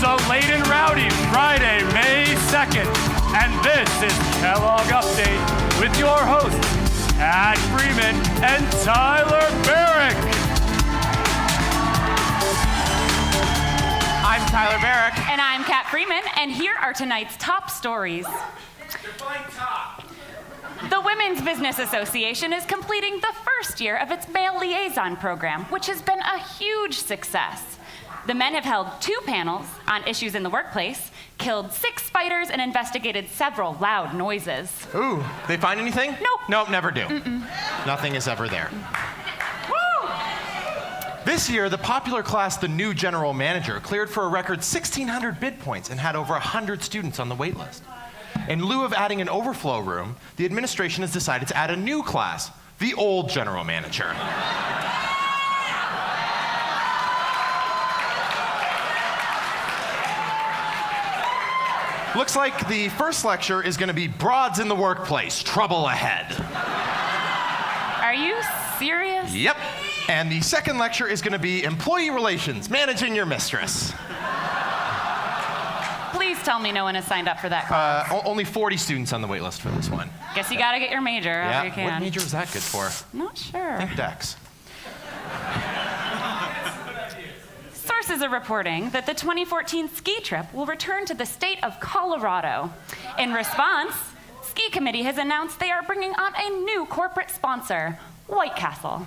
It's a late and rowdy Friday, May 2nd, and this is Kellogg Update with your hosts, Pat Freeman and Tyler Barrick. I'm Tyler Barrick. And I'm Kat Freeman, and here are tonight's top stories. Define top. The Women's Business Association is completing the first year of its male liaison program, which has been a huge success. The men have held 2 panels on issues in the workplace, killed 6 spiders, and investigated several loud noises. Ooh, they find anything? Nope. Nope, never do. Nothing is ever there. Woo! This year, the popular class, the new general manager, cleared for a record 1,600 bid points and had over 100 students on the wait list. In lieu of adding an overflow room, the administration has decided to add a new class, the old general manager. Looks like the first lecture is going to be Broads in the Workplace, Trouble Ahead. Are you serious? Yep. And the second lecture is going to be Employee Relations, Managing Your Mistress. Please tell me no one has signed up for that class. Only 40 students on the wait list for this one. Guess you gotta get your major however you can. What major is that good for? Not sure. I think Dex. Sources are reporting that the 2014 ski trip will return to the state of Colorado. In response, Ski Committee has announced they are bringing on a new corporate sponsor, White Castle.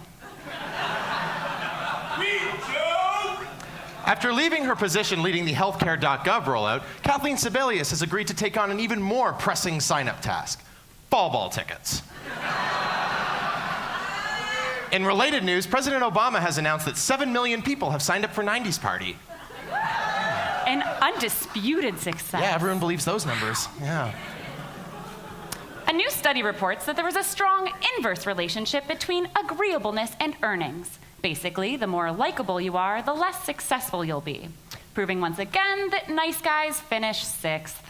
After leaving her position leading the healthcare.gov rollout, Kathleen Sebelius has agreed to take on an even more pressing sign-up task: fall ball tickets. In related news, President Obama has announced that 7 million people have signed up for 90s Party. An undisputed success. Yeah, everyone believes those numbers. Yeah. A new study reports that there is a strong inverse relationship between agreeableness and earnings. Basically, the more likable you are, the less successful you'll be. Proving once again that nice guys finish 6th.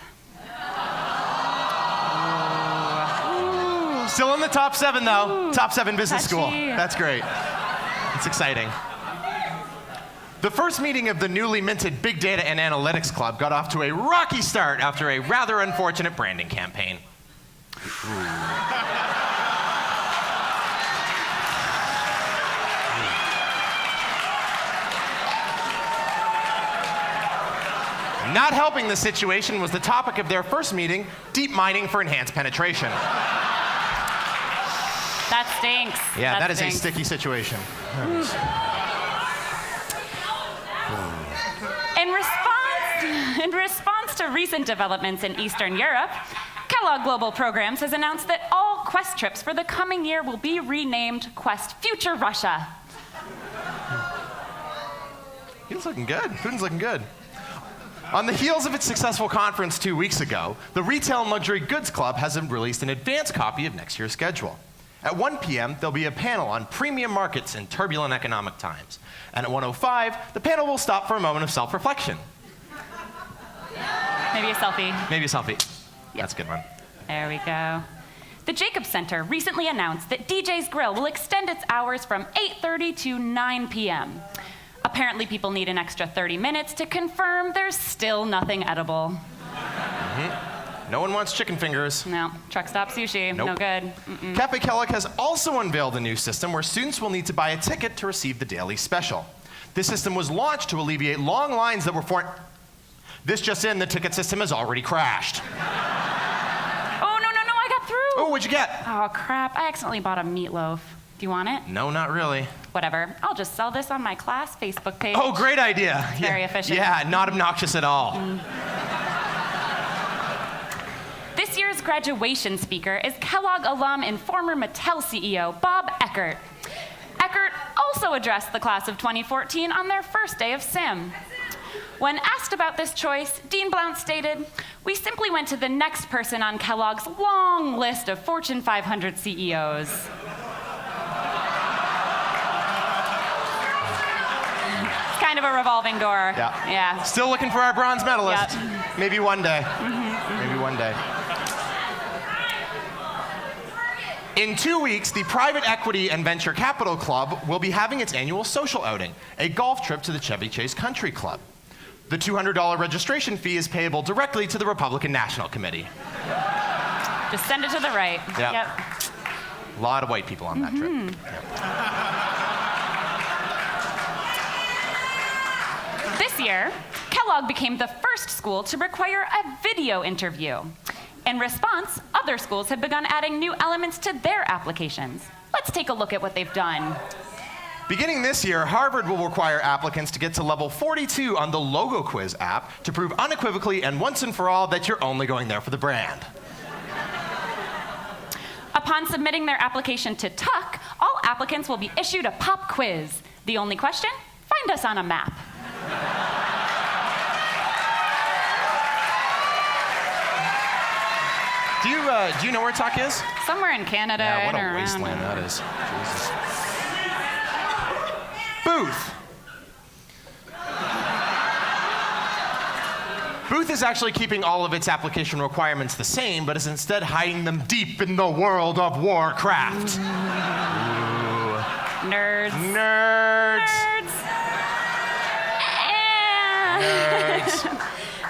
Still in the top 7, though. Ooh, top 7 business touchy. school. That's great. It's exciting. The first meeting of the newly minted Big Data and Analytics Club got off to a rocky start after a rather unfortunate branding campaign. Not helping the situation was the topic of their first meeting, deep mining for enhanced penetration. That stinks. Yeah, that is stinks. a sticky situation. In response to recent developments in Eastern Europe, Kellogg Global Programs has announced that all Quest trips for the coming year will be renamed Quest Future Russia. Putin's looking good. Putin's looking good. On the heels of its successful conference 2 weeks ago, the Retail and Luxury Goods Club has released an advanced copy of next year's schedule. At 1 p.m., there'll be a panel on premium markets in turbulent economic times. And at 1:05, the panel will stop for a moment of self-reflection. Maybe a selfie. Maybe a selfie. Yep. That's a good one. There we go. The Jacobs Center recently announced that DJ's Grill will extend its hours from 8:30 to 9 p.m. Apparently, people need an extra 30 minutes to confirm there's still nothing edible. No one wants chicken fingers. No, truck stop sushi, Nope. no good. Cafe Kellogg has also unveiled a new system where students will need to buy a ticket to receive the daily special. This system was launched to alleviate long lines that were formed. This just in, the ticket system has already crashed. Oh, no, I got through. Oh, what'd you get? Oh, crap, I accidentally bought a meatloaf. Do you want it? No, not really. Whatever, I'll just sell this on my class Facebook page. Oh, great idea. It's very efficient. Yeah, not obnoxious at all. This year's graduation speaker is Kellogg alum and former Mattel CEO, Bob Eckert. Eckert also addressed the class of 2014 on their first day of SIM. When asked about this choice, Dean Blount stated, "We simply went to the next person on Kellogg's long list of Fortune 500 CEOs. It's kind of a revolving door. Yeah. Still looking for our bronze medalist. Yep. Maybe one day. Maybe one day. In 2 weeks, the Private Equity and Venture Capital Club will be having its annual social outing, a golf trip to the Chevy Chase Country Club. The $200 registration fee is payable directly to the Republican National Committee. Just send it to the right. Yep. A lot of white people on that trip. Yep. This year, Kellogg became the first school to require a video interview. In response, other schools have begun adding new elements to their applications. Let's take a look at what they've done. Beginning this year, Harvard will require applicants to get to level 42 on the Logo Quiz app to prove unequivocally and once and for all that you're only going there for the brand. Upon submitting their application to Tuck, all applicants will be issued a pop quiz. The only question? Find us on a map. Do you know where Tuck is? Somewhere in Canada. Yeah, what in or a around. wasteland that is. Jesus. Booth. Booth is actually keeping all of its application requirements the same, but is instead hiding them deep in the world of Warcraft. Ooh. Nerds. Nerds. Nerds.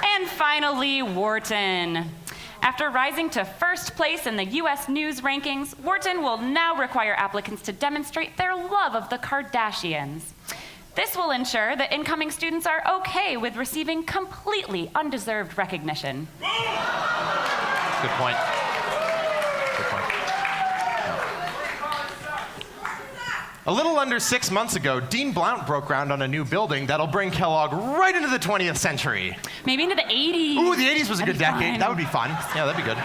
And finally, Wharton. After rising to first place in the US News rankings, Wharton will now require applicants to demonstrate their love of the Kardashians. This will ensure that incoming students are okay with receiving completely undeserved recognition. Good point. Good point. A little under 6 months ago, Dean Blount broke ground on a new building that'll bring Kellogg right into the 20th century. Maybe into the 80s. Ooh, the 80s was a good decade. Fun. That would be fun. Yeah, that'd be good.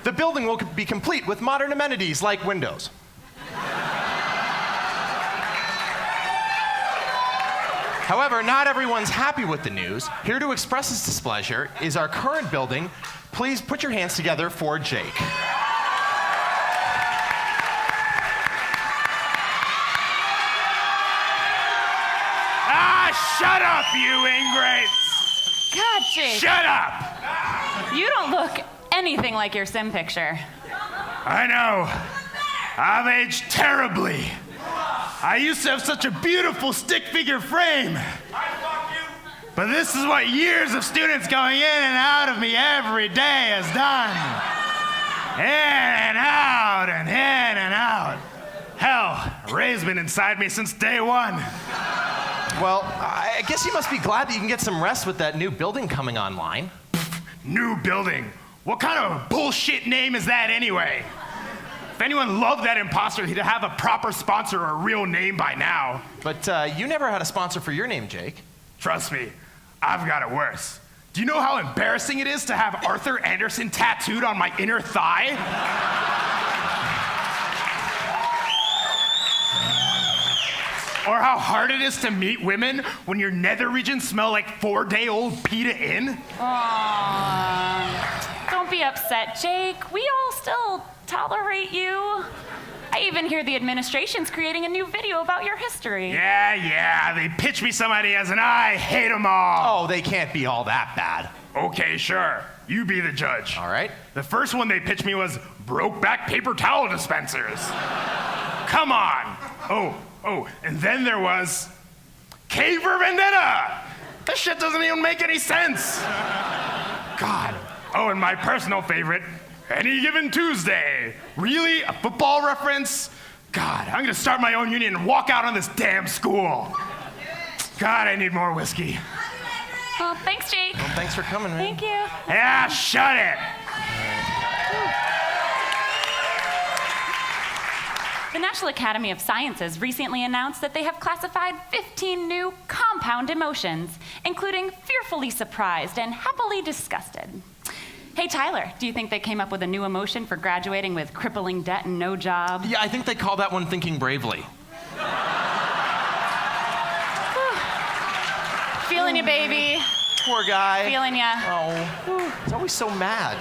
The building will be complete with modern amenities like windows. However, not everyone's happy with the news. Here to express his displeasure is our current building. Please put your hands together for Jake. Shut up, you ingrates! God, Jake. Shut up! You don't look anything like your sim picture. I know. I've aged terribly. I used to have such a beautiful stick figure frame. But this is what years of students going in and out of me every day has done. In and out and in and out. Hell, Ray's been inside me since day one. Well, I guess you must be glad that you can get some rest with that new building coming online. New building? What kind of bullshit name is that anyway? If anyone loved that imposter, he'd have a proper sponsor or a real name by now. But you never had a sponsor for your name, Jake. Trust me, I've got it worse. Do you know how embarrassing it is to have Arthur Anderson tattooed on my inner thigh? Or how hard it is to meet women when your nether regions smell like 4-day-old Pita Inn? Aww. Don't be upset, Jake. We all still tolerate you. I even hear the administration's creating a new video about your history. Yeah, they pitch me some ideas and I hate them all. Oh, they can't be all that bad. Okay, sure. You be the judge. All right. The first one they pitched me was Brokeback paper towel dispensers. Come on. Oh, and then there was K for Vendetta. This shit doesn't even make any sense. God. Oh, and my personal favorite, Any Given Tuesday. Really? A football reference? God, I'm gonna start my own union and walk out on this damn school. God, I need more whiskey. Well, thanks, Jake. Well, thanks for coming, man. Thank you. Yeah, shut it. The National Academy of Sciences recently announced that they have classified 15 new compound emotions, including fearfully surprised and happily disgusted. Hey, Tyler, do you think they came up with a new emotion for graduating with crippling debt and no job? Yeah, I think they call that one thinking bravely. Feeling you, baby. Poor guy. Feeling ya. Oh, he's always so mad.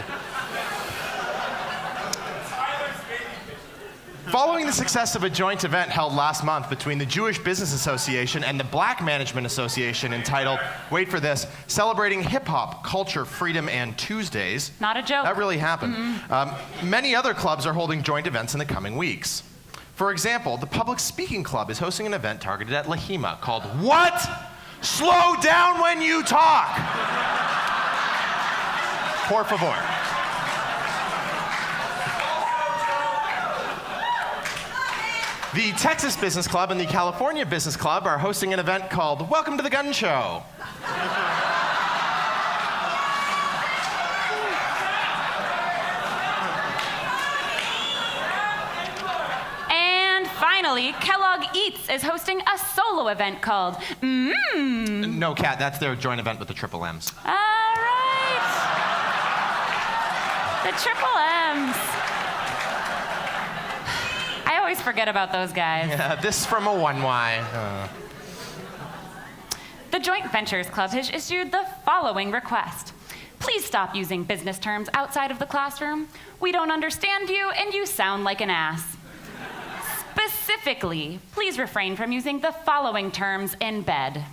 Following the success of a joint event held last month between the Jewish Business Association and the Black Management Association entitled, wait for this, Celebrating Hip Hop, Culture, Freedom, and Tuesdays. Not a joke. That really happened. Many other clubs are holding joint events in the coming weeks. For example, the Public Speaking Club is hosting an event targeted at Lahima called What? Slow down when you talk. Por favor. The Texas Business Club and the California Business Club are hosting an event called Welcome to the Gun Show. And finally, Kellogg Eats is hosting a solo event called No, Kat, that's their joint event with the Triple M's. All right. The Triple M's. I always forget about those guys. Yeah, this from a 1Y. The Joint Ventures Club has issued the following request. Please stop using business terms outside of the classroom. We don't understand you, and you sound like an ass. Specifically, please refrain from using the following terms in bed.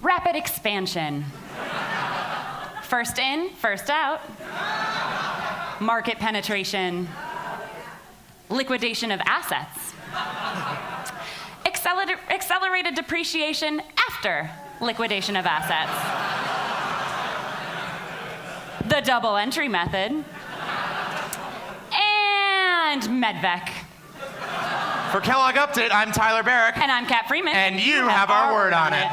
Rapid expansion. First in, first out. Market penetration. Liquidation of assets. Accelerated depreciation after liquidation of assets. The double entry method. And MedVec. For Kellogg Update, I'm Tyler Barrick. And I'm Kat Freeman. And you have our word on it.